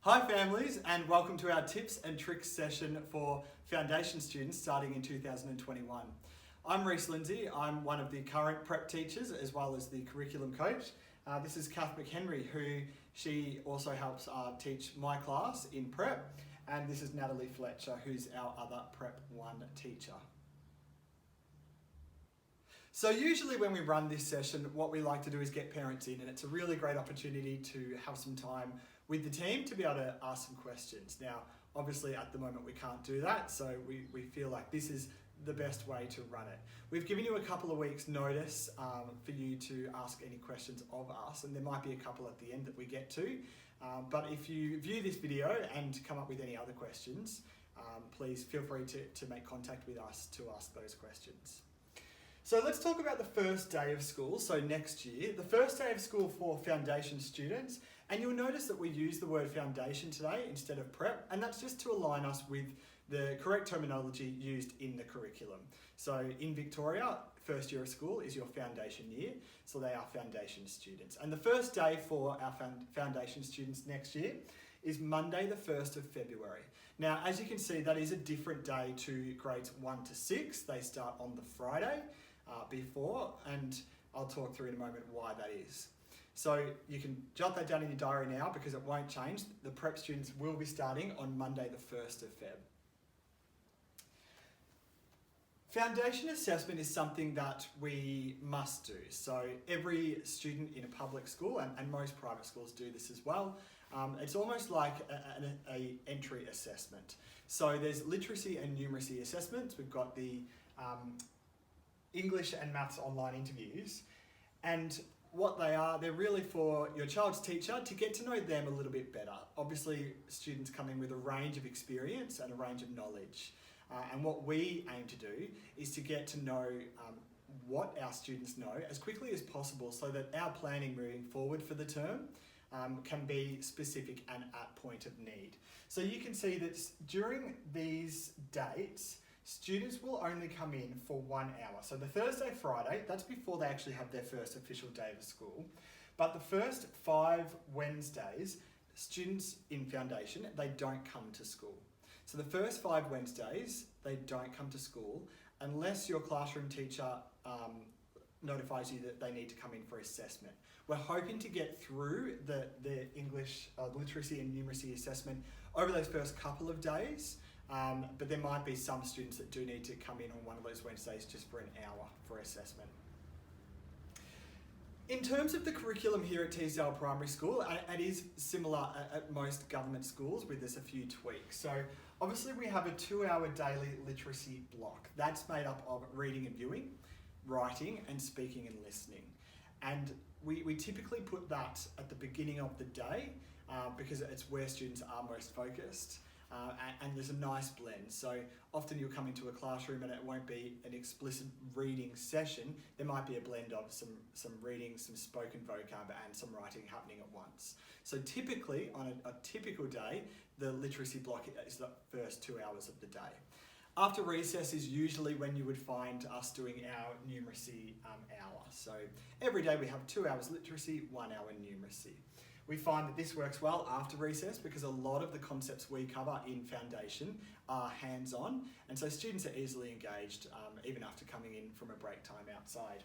Hi families, and welcome to our tips and tricks session for foundation students starting in 2021. I'm Reece Lindsay. I'm one of the current prep teachers as well as the curriculum coach. This is Kath McHenry, who she also helps teach my class in prep, and this is Natalie Fletcher, who's our other Prep 1 teacher. So usually when we run this session, what we like to do is get parents in, and it's a really great opportunity to have some time with the team to be able to ask some questions. Now, obviously at the moment we can't do that, so we feel like this is the best way to run it. We've given you a couple of weeks notice for you to ask any questions of us, and there might be a couple at the end that we get to. But if you view this video and come up with any other questions, please feel free to make contact with us to ask those questions. So let's talk about the first day of school, so next year. The first day of school for foundation students, and you'll notice that we use the word foundation today instead of prep, and that's just to align us with the correct terminology used in the curriculum. So in Victoria, first year of school is your foundation year, so they are foundation students. And the first day for our foundation students next year is Monday the 1st of February. Now, as you can see, that is a different day to grades 1 to 6. They start on the Friday before, and I'll talk through in a moment why that is. So you can jot that down in your diary now because it won't change. The prep students will be starting on Monday the 1st of Feb. Foundation assessment is something that we must do. So every student in a public school, and most private schools do this as well, it's almost like an entry assessment. So there's literacy and numeracy assessments. We've got the English and maths online interviews, and what they are, they're really for your child's teacher to get to know them a little bit better. Obviously, students come in with a range of experience and a range of knowledge. And what we aim to do is to get to know what our students know as quickly as possible so that our planning moving forward for the term can be specific and at point of need. So you can see that during these dates, students will only come in for 1 hour. So the Thursday, Friday, that's before they actually have their first official day of school. But the first 5 Wednesdays, students in foundation, they don't come to school. So the first 5 Wednesdays, they don't come to school unless your classroom teacher notifies you that they need to come in for assessment. We're hoping to get through the English literacy and numeracy assessment over those first couple of days. But there might be some students that do need to come in on one of those Wednesdays just for an hour for assessment. In terms of the curriculum here at Teesdale Primary School, it is similar at most government schools with just a few tweaks. So obviously we have a 2-hour daily literacy block. That's made up of reading and viewing, writing and speaking and listening. And we typically put that at the beginning of the day because it's where students are most focused. And there's a nice blend. So often you'll come into a classroom and it won't be an explicit reading session. There might be a blend of some reading, some spoken vocab and some writing happening at once. So typically on a typical day, the literacy block is the first 2 hours of the day. After recess is usually when you would find us doing our numeracy hour. So every day we have 2 hours literacy, 1 hour numeracy. We find that this works well after recess because a lot of the concepts we cover in foundation are hands-on, and so students are easily engaged even after coming in from a break time outside.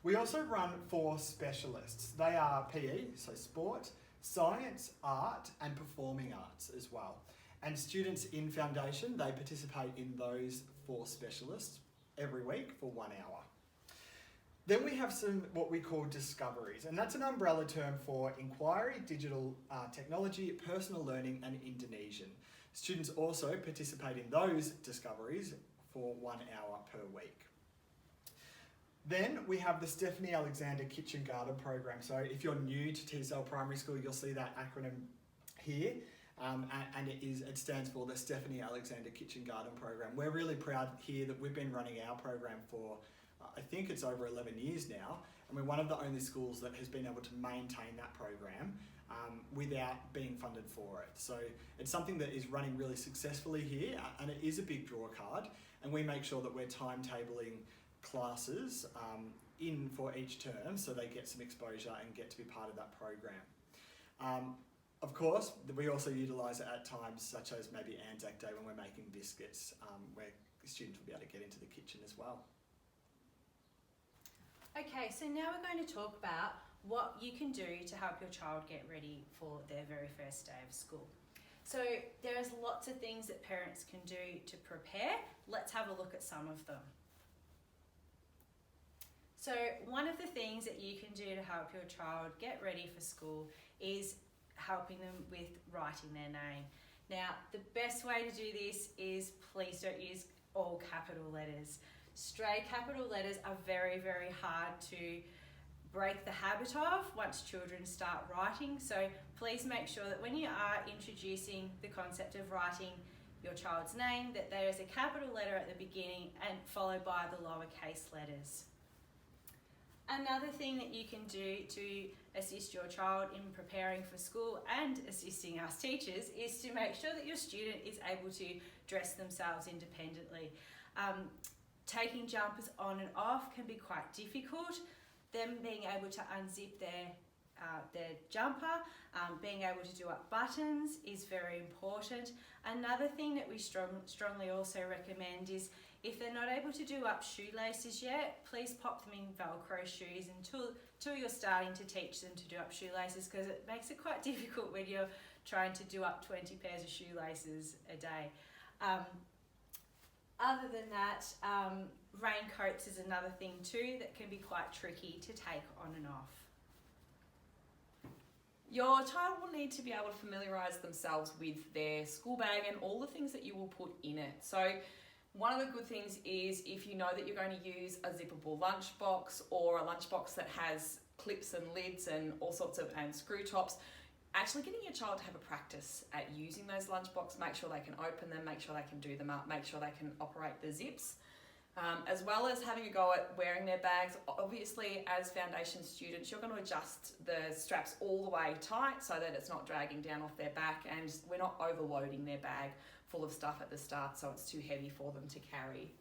We also run 4 specialists. They are PE, so sport, science, art and performing arts as well. And students in foundation, they participate in those 4 specialists every week for 1 hour. Then we have some what we call discoveries, and that's an umbrella term for inquiry, digital technology, personal learning and Indonesian. Students also participate in those discoveries for 1 hour per week. Then we have the Stephanie Alexander Kitchen Garden program. So if you're new to Teesdale Primary School, you'll see that acronym here. And it stands for the Stephanie Alexander Kitchen Garden program. We're really proud here that we've been running our program for I think it's over 11 years now, and we're one of the only schools that has been able to maintain that program without being funded for it. So it's something that is running really successfully here, and it is a big draw card, and we make sure that we're timetabling classes in for each term so they get some exposure and get to be part of that program. Of course, we also utilise it at times such as maybe Anzac Day when we're making biscuits, where students will be able to get into the kitchen as well. Okay, so now we're going to talk about what you can do to help your child get ready for their very first day of school. So there's lots of things that parents can do to prepare. Let's have a look at some of them. So one of the things that you can do to help your child get ready for school is helping them with writing their name. Now, the best way to do this is please don't use all capital letters. Stray capital letters are very, very hard to break the habit of once children start writing. So please make sure that when you are introducing the concept of writing your child's name, that there is a capital letter at the beginning and followed by the lowercase letters. Another thing that you can do to assist your child in preparing for school and assisting us teachers is to make sure that your student is able to dress themselves independently. Taking jumpers on and off can be quite difficult. Them being able to unzip their jumper, being able to do up buttons is very important. Another thing that we strongly also recommend is if they're not able to do up shoelaces yet, please pop them in Velcro shoes until you're starting to teach them to do up shoelaces, because it makes it quite difficult when you're trying to do up 20 pairs of shoelaces a day. Other than that, raincoats is another thing too that can be quite tricky to take on and off. Your child will need to be able to familiarise themselves with their school bag and all the things that you will put in it. So one of the good things is if you know that you're going to use a zippable lunchbox or a lunchbox that has clips and lids and all sorts of and screw tops, actually getting your child to have a practice at using those lunchboxes, make sure they can open them, make sure they can do them up, make sure they can operate the zips, as well as having a go at wearing their bags. Obviously, as foundation students, you're going to adjust the straps all the way tight so that it's not dragging down off their back and we're not overloading their bag full of stuff at the start so it's too heavy for them to carry.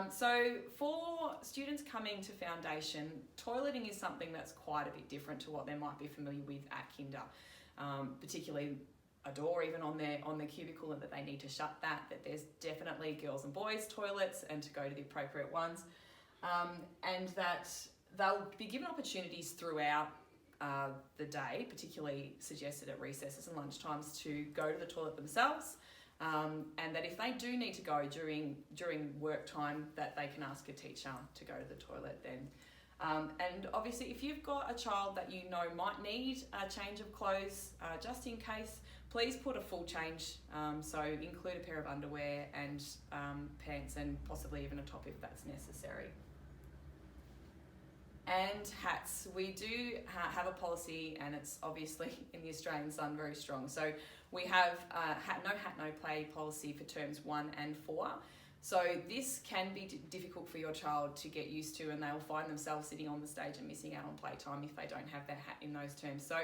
So for students coming to foundation, toileting is something that's quite a bit different to what they might be familiar with at kinder, particularly a door even on the cubicle and that they need to shut that there's definitely girls and boys toilets and to go to the appropriate ones, and that they'll be given opportunities throughout the day, particularly suggested at recesses and lunchtimes, to go to the toilet themselves. And that if they do need to go during work time, that they can ask a teacher to go to the toilet then. And obviously if you've got a child that you know might need a change of clothes, just in case, please put a full change. So include a pair of underwear and pants and possibly even a top if that's necessary. And hats. We do have a policy, and it's obviously in the Australian Sun very strong. So we have no hat, no play policy for terms 1 and 4. So this can be difficult for your child to get used to, and they'll find themselves sitting on the stage and missing out on playtime if they don't have their hat in those terms. So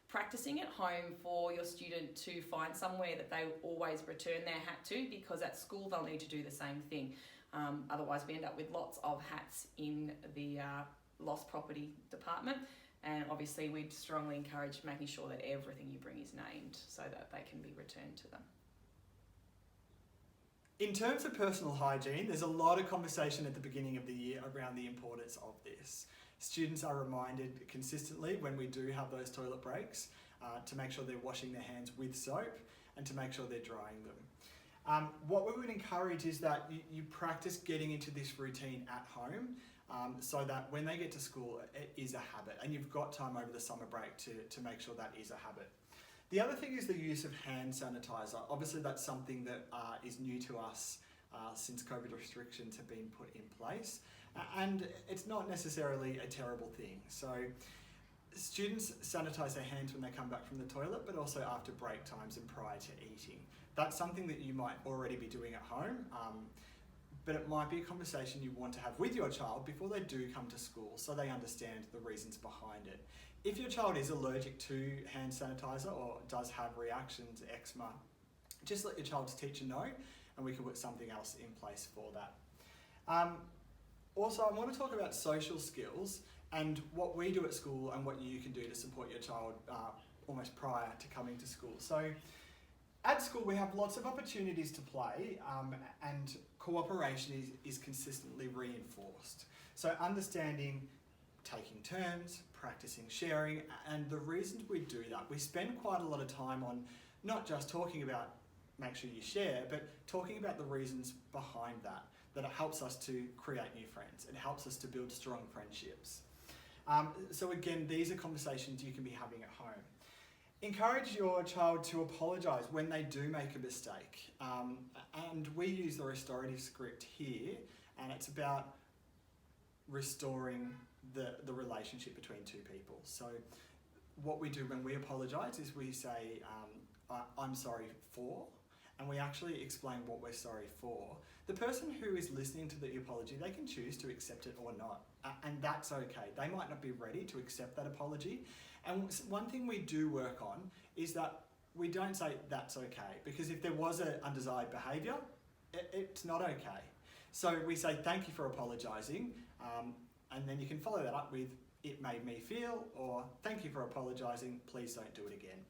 practicing at home for your student to find somewhere that they always return their hat to, because at school they'll need to do the same thing. Otherwise we end up with lots of hats in the lost property department, and obviously we'd strongly encourage making sure that everything you bring is named so that they can be returned to them. In terms of personal hygiene, there's a lot of conversation at the beginning of the year around the importance of this. Students are reminded consistently when we do have those toilet breaks to make sure they're washing their hands with soap and to make sure they're drying them. What we would encourage is that you practice getting into this routine at home, so that when they get to school, it is a habit, and you've got time over the summer break to make sure that is a habit. The other thing is the use of hand sanitizer. Obviously that's something that is new to us since COVID restrictions have been put in place, and it's not necessarily a terrible thing. So students sanitize their hands when they come back from the toilet, but also after break times and prior to eating. That's something that you might already be doing at home, but it might be a conversation you want to have with your child before they do come to school, so they understand the reasons behind it. If your child is allergic to hand sanitizer or does have reactions, eczema, just let your child's teacher know, and we can put something else in place for that. Also, I want to talk about social skills and what we do at school and what you can do to support your child almost prior to coming to school. So at school we have lots of opportunities to play, and cooperation is consistently reinforced. So understanding taking turns, practicing sharing, and the reasons we do that, we spend quite a lot of time on not just talking about make sure you share, but talking about the reasons behind that it helps us to create new friends. It helps us to build strong friendships. So again, these are conversations you can be having at home. Encourage your child to apologise when they do make a mistake. And we use the restorative script here, and it's about restoring the relationship between two people. So what we do when we apologise is we say, I'm sorry for, and we actually explain what we're sorry for. The person who is listening to the apology, they can choose to accept it or not, and that's okay. They might not be ready to accept that apology. And one thing we do work on is that we don't say that's okay, because if there was an undesired behaviour, it's not okay. So we say thank you for apologising, and then you can follow that up with it made me feel, or thank you for apologising, please don't do it again.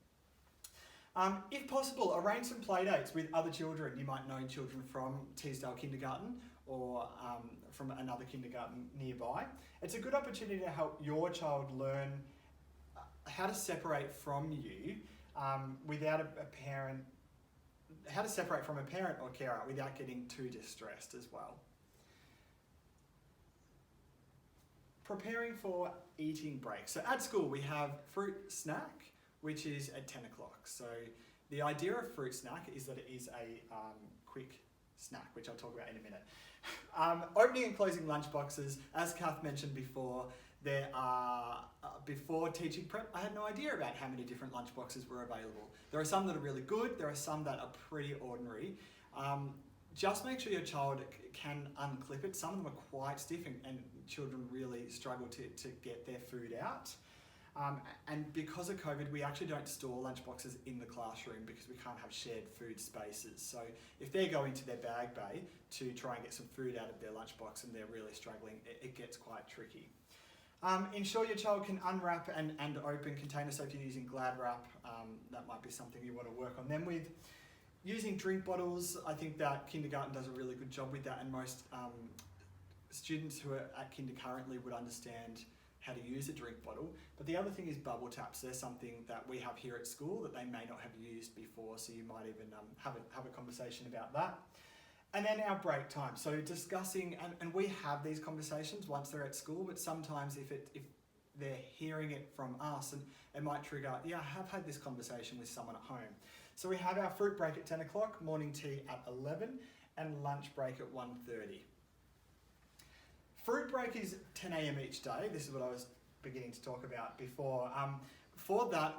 If possible, arrange some play dates with other children. You might know children from Teesdale Kindergarten or from another kindergarten nearby. It's a good opportunity to help your child learn how to separate from you without a parent, how to separate from a parent or carer without getting too distressed as well. Preparing for eating breaks. So at school we have fruit snack, which is at 10 o'clock. So the idea of fruit snack is that it is a quick snack, which I'll talk about in a minute. Opening and closing lunch boxes, as Kath mentioned before, there are, before teaching prep, I had no idea about how many different lunch boxes were available. There are some that are really good, there are some that are pretty ordinary. Just make sure your child can unclip it. Some of them are quite stiff and children really struggle to get their food out. And because of COVID, we actually don't store lunch boxes in the classroom because we can't have shared food spaces. So if they're going to their bag bay to try and get some food out of their lunchbox and they're really struggling, it gets quite tricky. Ensure your child can unwrap and open containers. So if you're using Glad Wrap, that might be something you want to work on them with. Using drink bottles, I think that kindergarten does a really good job with that, and most students who are at kinder currently would understand how to use a drink bottle. But the other thing is bubble taps. They're something that we have here at school that they may not have used before, so you might even have a conversation about that. And then our break time. So discussing, and we have these conversations once they're at school, but sometimes if they're hearing it from us, and it might trigger, yeah, I have had this conversation with someone at home. So we have our fruit break at 10 o'clock, morning tea at 11, and lunch break at 1:30. Fruit break is 10 a.m. each day. This is what I was beginning to talk about before. For that,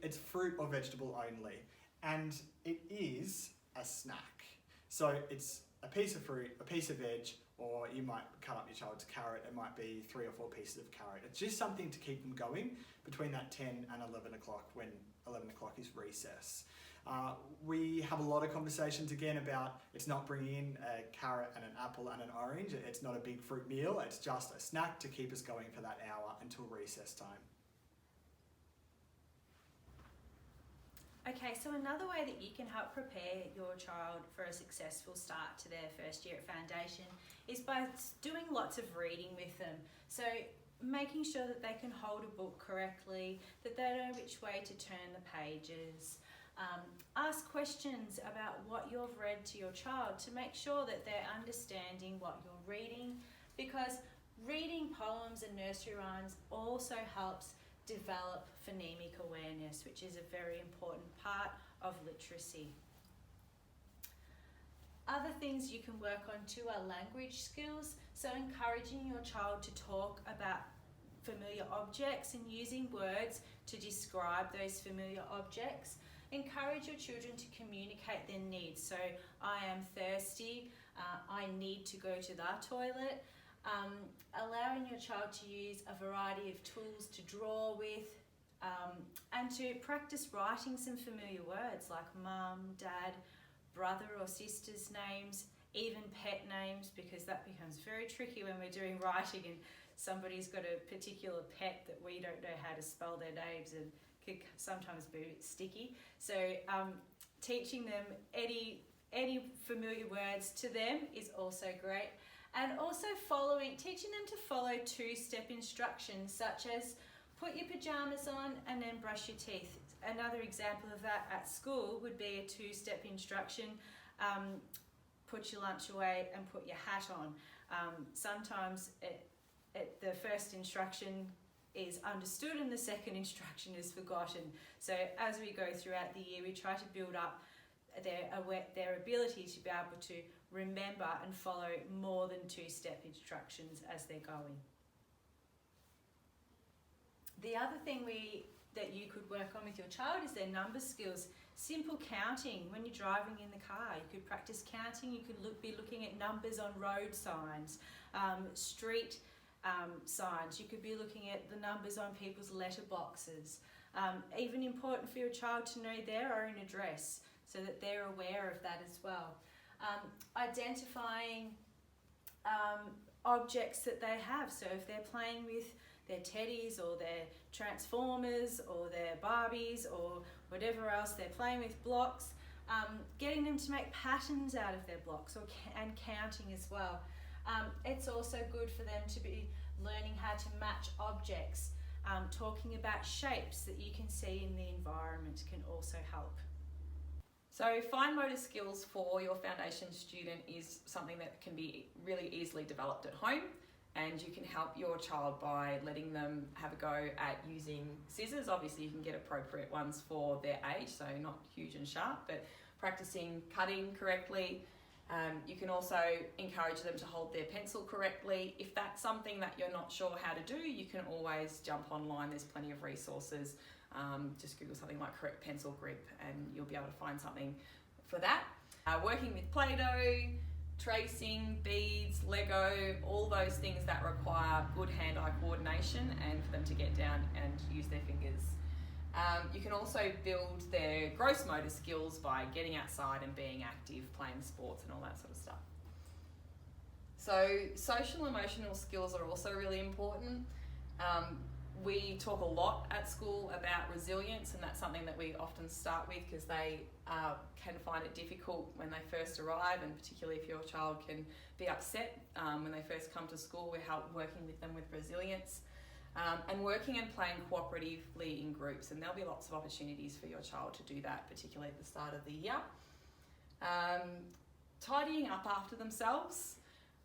it's fruit or vegetable only, and it is a snack. So it's a piece of fruit, a piece of veg, or you might cut up your child's carrot. It might be 3 or 4 pieces of carrot. It's just something to keep them going between that 10 and 11 o'clock when 11 o'clock is recess. We have a lot of conversations again about it's not bringing in a carrot and an apple and an orange. It's not a big fruit meal. It's just a snack to keep us going for that hour until recess time. Okay, so another way that you can help prepare your child for a successful start to their first year at Foundation is by doing lots of reading with them. So making sure that they can hold a book correctly, that they know which way to turn the pages. Ask questions about what you've read to your child to make sure that they're understanding what you're reading, because reading poems and nursery rhymes also helps develop phonemic awareness, which is a very important part of literacy. Other things you can work on too are language skills, so encouraging your child to talk about familiar objects and using words to describe those familiar objects. Encourage your children to communicate their needs. So, I am thirsty, I need to go to the toilet. Allowing your child to use a variety of tools to draw with, and to practice writing some familiar words like mum, dad, brother or sister's names, even pet names, because that becomes very tricky when we're doing writing and somebody's got a particular pet that we don't know how to spell their names and could sometimes be a bit sticky. So teaching them any familiar words to them is also great. And also teaching them to follow 2-step instructions, such as put your pajamas on and then brush your teeth. Another example of that at school would be a 2-step instruction. Put your lunch away and put your hat on. Sometimes the first instruction is understood and the second instruction is forgotten. So as we go throughout the year, we try to build up their ability to be able to remember and follow more than 2-step instructions as they're going. The other thing that you could work on with your child is their number skills. Simple counting. When you're driving in the car, you could practice counting. You could be looking at numbers on road signs, street signs. You could be looking at the numbers on people's letterboxes. Even important for your child to know their own address so that they're aware of that as well. Identifying objects that they have. So if they're playing with their teddies or their Transformers or their Barbies or whatever else they're playing with, blocks, getting them to make patterns out of their blocks and counting as well. It's also good for them to be learning how to match objects. Talking about shapes that you can see in the environment can also help. So fine motor skills for your foundation student is something that can be really easily developed at home, and you can help your child by letting them have a go at using scissors. Obviously you can get appropriate ones for their age, so not huge and sharp, but practicing cutting correctly. You can also encourage them to hold their pencil correctly. If that's something that you're not sure how to do, you can always jump online. There's plenty of resources. Just Google something like correct pencil grip and you'll be able to find something for that. Working with Play-Doh, tracing, beads, Lego, all those things that require good hand-eye coordination and for them to get down and use their fingers. You can also build their gross motor skills by getting outside and being active, playing sports and all that sort of stuff. So social emotional skills are also really important. We talk a lot at school about resilience, and that's something that we often start with because they can find it difficult when they first arrive, and particularly if your child can be upset when they first come to school. We're working with them with resilience and working and playing cooperatively in groups, and there'll be lots of opportunities for your child to do that, particularly at the start of the year. Tidying up after themselves.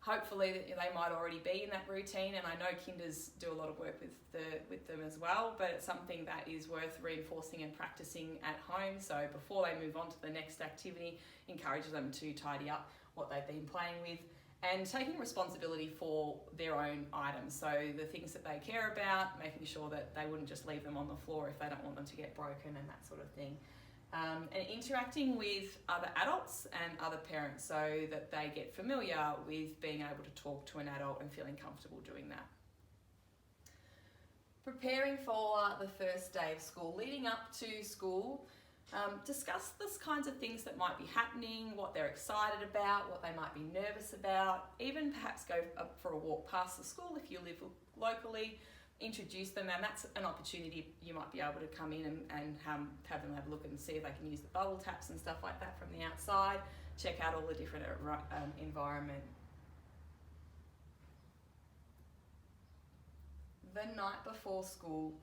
Hopefully they might already be in that routine, and I know kinders do a lot of work with them as well, but it's something that is worth reinforcing and practicing at home. So before they move on to the next activity, encourage them to tidy up what they've been playing with and taking responsibility for their own items. So the things that they care about, making sure that they wouldn't just leave them on the floor if they don't want them to get broken and that sort of thing. And interacting with other adults and other parents so that they get familiar with being able to talk to an adult and feeling comfortable doing that. Preparing for the first day of school. Leading up to school, discuss the kinds of things that might be happening, what they're excited about, what they might be nervous about, even perhaps go for a walk past the school if you live locally. Introduce them, and that's an opportunity you might be able to come in and have them have a look and see if they can use the bubble taps and stuff like that from the outside, check out all the different environment. The night before school,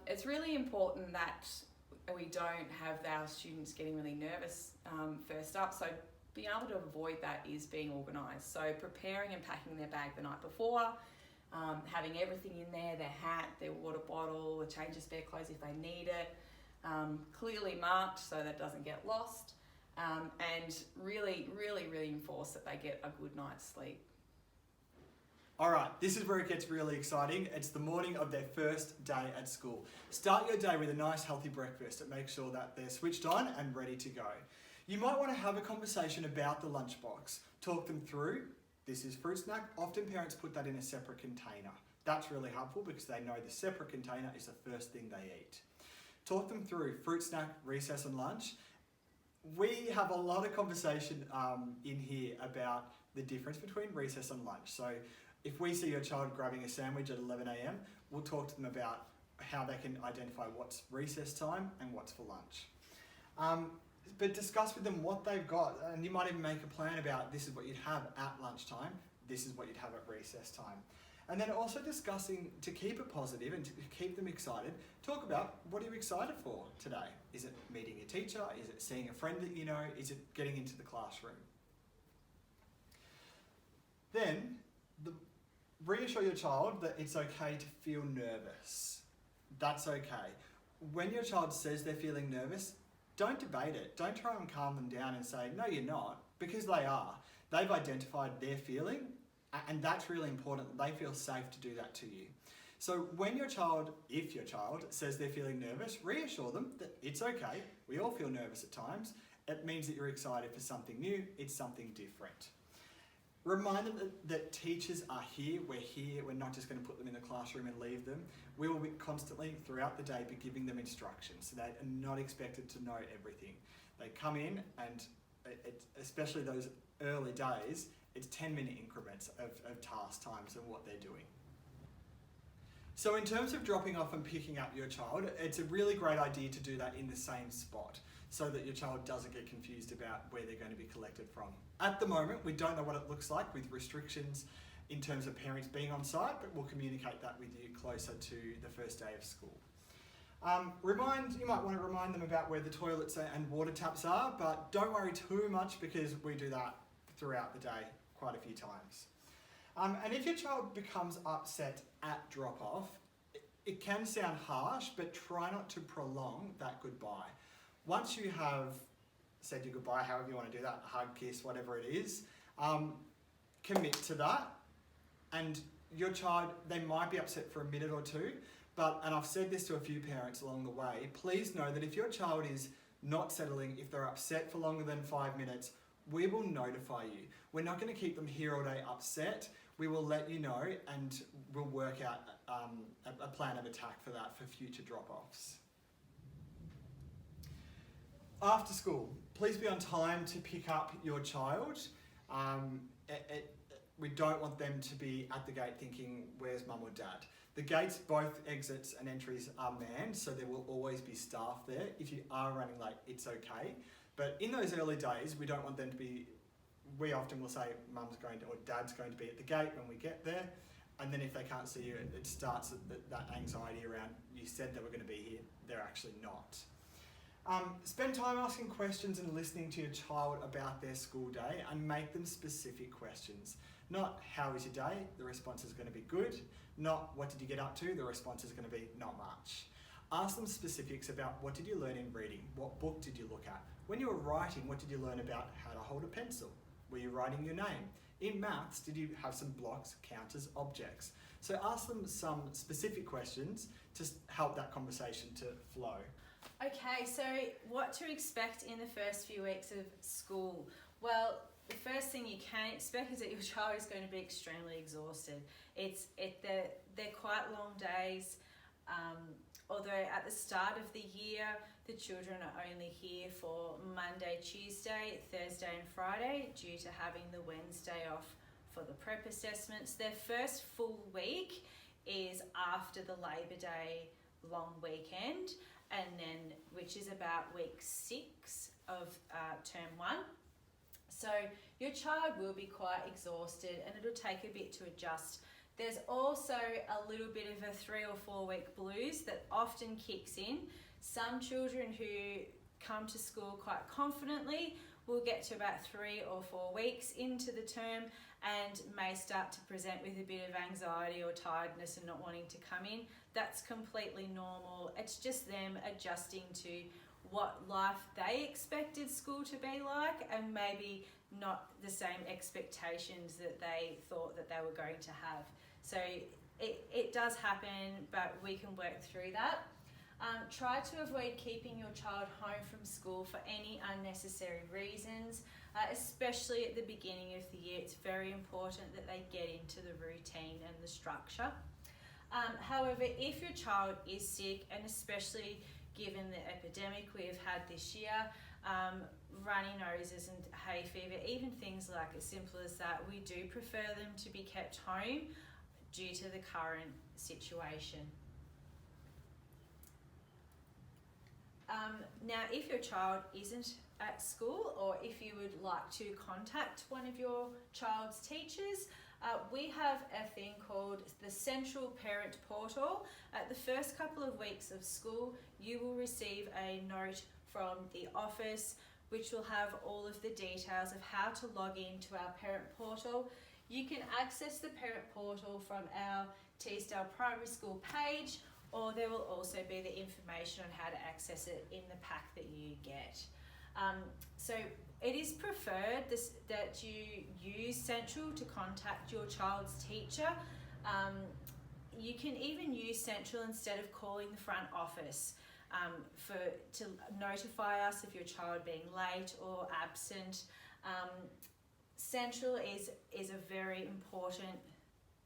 it's really important that we don't have our students getting really nervous first up, so being able to avoid that is being organised. So preparing and packing their bag the night before, having everything in there, their hat, their water bottle, a change of spare clothes if they need it, clearly marked so that it doesn't get lost, and really enforce that they get a good night's sleep. All right, this is where it gets really exciting. It's the morning of their first day at school. Start your day with a nice healthy breakfast and make sure that they're switched on and ready to go. You might want to have a conversation about the lunchbox. Talk them through. This is fruit snack. Often parents put that in a separate container. That's really helpful because they know the separate container is the first thing they eat. Talk them through fruit snack, recess and lunch. We have a lot of conversation in here about the difference between recess and lunch. So if we see your child grabbing a sandwich at 11 a.m, we'll talk to them about how they can identify what's recess time and what's for lunch. But discuss with them what they've got, and you might even make a plan about this is what you'd have at lunchtime, this is what you'd have at recess time. And then also discussing, to keep it positive and to keep them excited, talk about what are you excited for today? Is it meeting your teacher? Is it seeing a friend that you know? Is it getting into the classroom? Then, reassure your child that it's okay to feel nervous. That's okay. When your child says they're feeling nervous, don't debate it. Don't try and calm them down and say, no, you're not, because they are. They've identified their feeling, and that's really important that they feel safe to do that to you. So when your child, if your child, says they're feeling nervous, reassure them that it's okay. We all feel nervous at times. It means that you're excited for something new. It's something different. Remind them that teachers are here. We're here. We're not just going to put them in the classroom and leave them. We will be constantly, throughout the day, be giving them instructions. So they are not expected to know everything. They come in and, especially those early days, it's 10-minute increments of task times and what they're doing. So in terms of dropping off and picking up your child, it's a really great idea to do that in the same spot so that your child doesn't get confused about where they're going to be collected from. At the moment, we don't know what it looks like with restrictions in terms of parents being on site, but we'll communicate that with you closer to the first day of school. You might want to remind them about where the toilets and water taps are, but don't worry too much because we do that throughout the day quite a few times. And if your child becomes upset at drop-off, it can sound harsh, but try not to prolong that goodbye. Once you have said your goodbye, however you want to do that, hug, kiss, whatever it is, commit to that. And your child, they might be upset for a minute or two, and I've said this to a few parents along the way, please know that if your child is not settling, if they're upset for longer than 5 minutes, we will notify you. We're not going to keep them here all day upset. We will let you know and we'll work out a plan of attack for that for future drop-offs. After school, please be on time to pick up your child. We don't want them to be at the gate thinking, where's mum or dad? The gates, both exits and entries are manned, so there will always be staff there. If you are running late, it's okay. But in those early days, we don't want them to be, we often will say mum's going to, or dad's going to be at the gate when we get there. And then if they can't see you, it starts that anxiety around, you said they were going to be here, they're actually not. Spend time asking questions and listening to your child about their school day and make them specific questions. Not how was your day, the response is going to be good. Not what did you get up to, the response is going to be not much. Ask them specifics about what did you learn in reading, what book did you look at. When you were writing, what did you learn about how to hold a pencil? Were you writing your name? In maths, did you have some blocks, counters, objects? So ask them some specific questions to help that conversation to flow. Okay, so what to expect in the first few weeks of school? Well, the first thing you can expect is that your child is going to be extremely exhausted. They're quite long days. Although at the start of the year, the children are only here for Monday, Tuesday, Thursday and Friday due to having the Wednesday off for the prep assessments. Their first full week is after the Labor Day long weekend, and then which is about week 6 of term 1. So your child will be quite exhausted and it'll take a bit to adjust. There's also a little bit of a 3 or 4 week blues that often kicks in. Some children who come to school quite confidently will get to about 3 or 4 weeks into the term and may start to present with a bit of anxiety or tiredness and not wanting to come in. That's completely normal. It's just them adjusting to what life they expected school to be like and maybe not the same expectations that they thought that they were going to have. So it does happen, but we can work through that. Try to avoid keeping your child home from school for any unnecessary reasons, especially at the beginning of the year. It's very important that they get into the routine and the structure. However, if your child is sick, and especially given the epidemic we have had this year, runny noses and hay fever, even things like as simple as that, we do prefer them to be kept home due to the current situation. Now, if your child isn't at school, or if you would like to contact one of your child's teachers, we have a thing called the Central Parent Portal. At the first couple of weeks of school, you will receive a note from the office which will have all of the details of how to log into our parent portal. You can access the parent portal from our Teesdale Primary School page, or there will also be the information on how to access it in the pack that you get. So it is preferred that you use Central to contact your child's teacher. You can even use Central instead of calling the front office to notify us of your child being late or absent. Central is a very important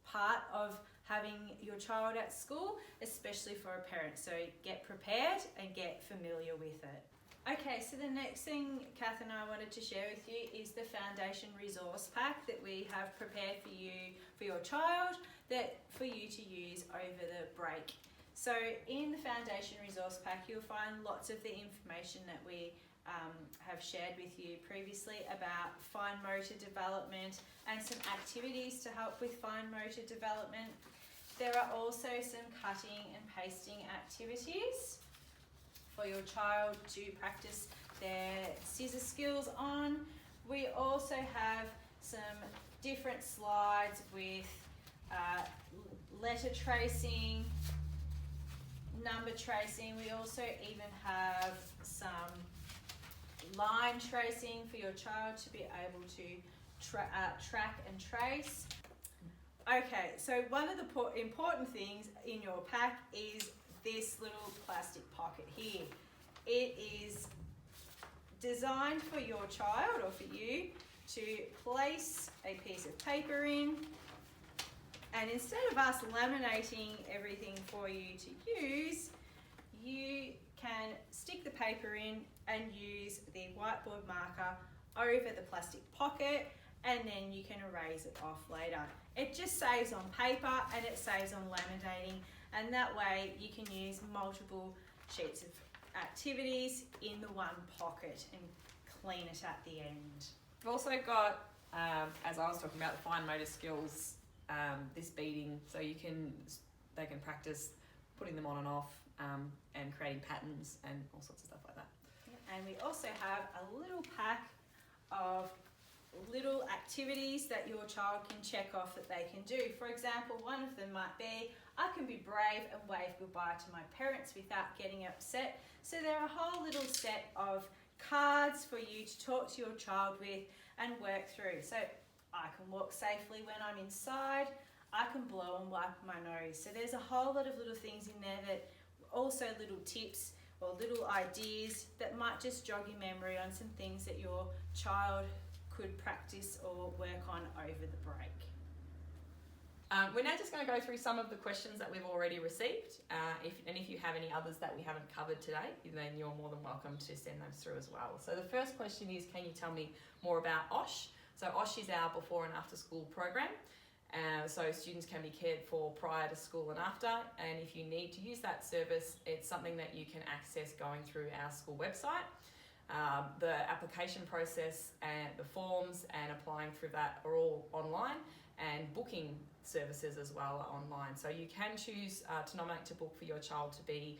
part of having your child at school, especially for a parent. So get prepared and get familiar with it. Okay, so the next thing Kath and I wanted to share with you is the Foundation Resource Pack that we have prepared for you, for your child, for you to use over the break. So in the Foundation Resource Pack, you'll find lots of the information that we have shared with you previously about fine motor development and some activities to help with fine motor development. There are also some cutting and pasting activities for your child to practice their scissor skills on. We also have some different slides with letter tracing, number tracing. We also even have some line tracing for your child to be able to track and trace. Okay, so one of the important things in your pack is this little plastic pocket here. It is designed for your child or for you to place a piece of paper in, and instead of us laminating everything for you to use, you can stick the paper in and use the whiteboard marker over the plastic pocket, and then you can erase it off later. It just saves on paper and it saves on laminating, and that way you can use multiple sheets of activities in the one pocket and clean it at the end. We've also got, as I was talking about, the fine motor skills, this beading, so they can practice putting them on and off, and creating patterns and all sorts of stuff like that. And we also have a little pack of little activities that your child can check off that they can do. For example, one of them might be, I can be brave and wave goodbye to my parents without getting upset. So there are a whole little set of cards for you to talk to your child with and work through. So I can walk safely when I'm inside, I can blow and wipe my nose. So there's a whole lot of little things in there that also little tips or little ideas that might just jog your memory on some things that your child could practice or work on over the break. We're now just going to go through some of the questions that we've already received. If you have any others that we haven't covered today, then you're more than welcome to send those through as well. So the first question is, can you tell me more about OSH? So OSH is our before and after school program. So students can be cared for prior to school and after, and if you need to use that service, it's something that you can access going through our school website. The application process and the forms and applying through that are all online, and booking services as well are online. So you can choose to nominate to book for your child to be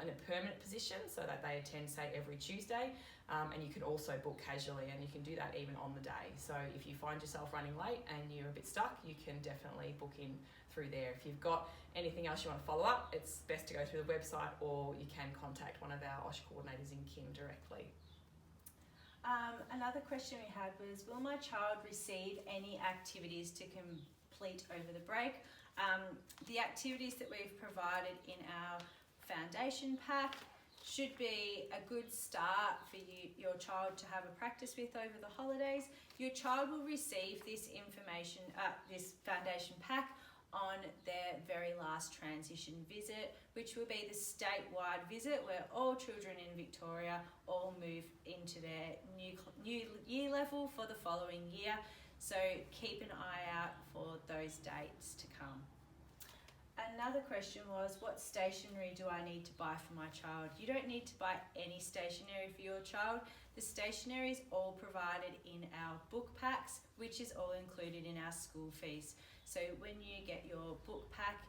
in a permanent position so that they attend, say, every Tuesday, and you can also book casually, and you can do that even on the day. So if you find yourself running late and you're a bit stuck, you can definitely book in through there. If you've got anything else you want to follow up, it's best to go through the website, or you can contact one of our OSH coordinators in Kim directly. Another question we had was, will my child receive any activities to complete over the break? The activities that we've provided in our foundation pack should be a good start for your child to have a practice with over the holidays. Your child will receive this information, this foundation pack, on their very last transition visit, which will be the statewide visit where all children in Victoria all move into their new year level for the following year. So keep an eye out for those dates to come. Another question was, what stationery do I need to buy for my child? You don't need to buy any stationery for your child. The stationery is all provided in our book packs, which is all included in our school fees. So when you get your book pack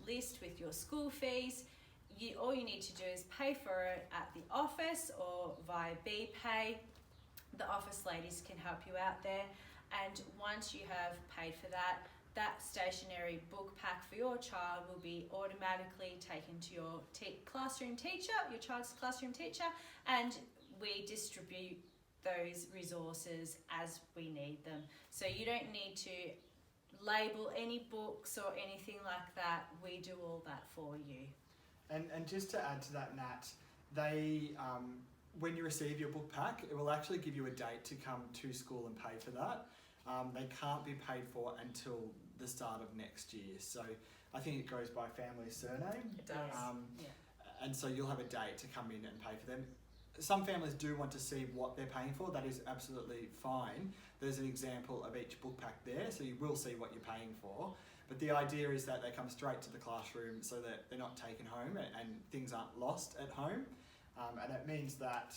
list with your school fees, all you need to do is pay for it at the office or via BPay. The office ladies can help you out there. And once you have paid for that, that stationery book pack for your child will be automatically taken to your classroom teacher, your child's classroom teacher, and we distribute those resources as we need them. So you don't need to label any books or anything like that. We do all that for you. And just to add to that, Nat, they when you receive your book pack, it will actually give you a date to come to school and pay for that. They can't be paid for until the start of next year. So I think it goes by family surname. It does. And so you'll have a date to come in and pay for them. Some families do want to see what they're paying for. That is absolutely fine. There's an example of each book pack there, so you will see what you're paying for. But the idea is that they come straight to the classroom so that they're not taken home and things aren't lost at home. And it means that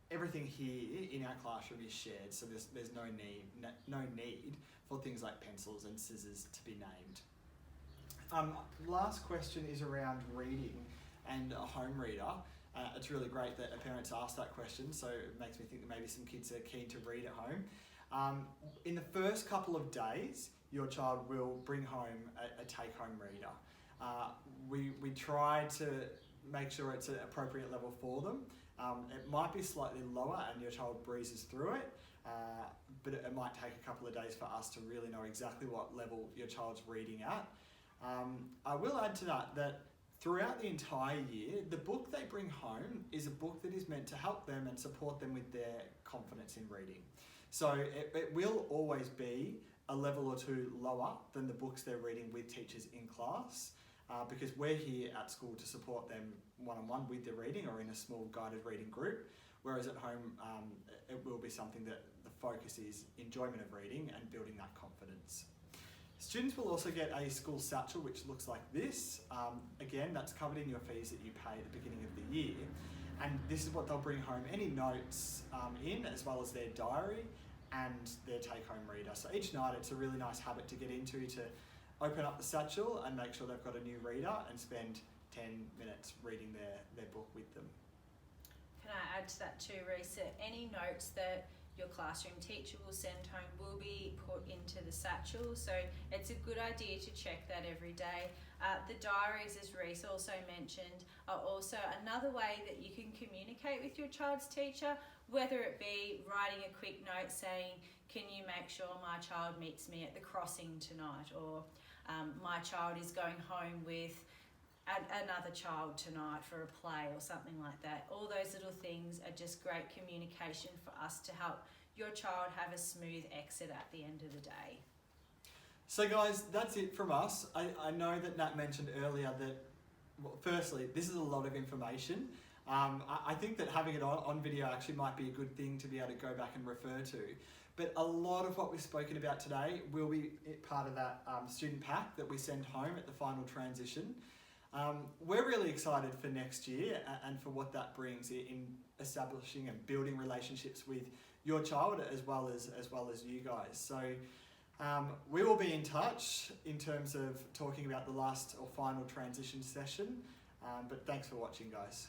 everything here in our classroom is shared, so there's no need for things like pencils and scissors to be named. Last question is around reading and a home reader. It's really great that a parent's asked that question, so it makes me think that maybe some kids are keen to read at home. In the first couple of days, your child will bring home a take-home reader. We try to make sure it's an appropriate level for them. It might be slightly lower and your child breezes through it, but it might take a couple of days for us to really know exactly what level your child's reading at. I will add to that throughout the entire year, the book they bring home is a book that is meant to help them and support them with their confidence in reading. So it will always be a level or two lower than the books they're reading with teachers in class, because we're here at school to support them one-on-one with their reading or in a small guided reading group, whereas at home it will be something that the focus is enjoyment of reading and building that confidence. Students will also get a school satchel which looks like this. Again, that's covered in your fees that you pay at the beginning of the year. And this is what they'll bring home, any notes in, as well as their diary and their take-home reader. So each night it's a really nice habit to get into, to open up the satchel and make sure they've got a new reader and spend 10 minutes reading their book with them. Can I add to that too, Reese, that any notes that your classroom teacher will send home will be put into the satchel, so it's a good idea to check that every day. The diaries, as Reese also mentioned, are also another way that you can communicate with your child's teacher, whether it be writing a quick note saying, can you make sure my child meets me at the crossing tonight, or my child is going home with another child tonight for a play or something like that. All those little things are just great communication for us to help your child have a smooth exit at the end of the day. So guys, that's it from us. I know that Nat mentioned earlier that, well, firstly, this is a lot of information. I think that having it on video actually might be a good thing to be able to go back and refer to. But a lot of what we've spoken about today will be part of that student pack that we send home at the final transition. We're really excited for next year and for what that brings in establishing and building relationships with your child as well as you guys. So we will be in touch in terms of talking about the last or final transition session. But thanks for watching, guys.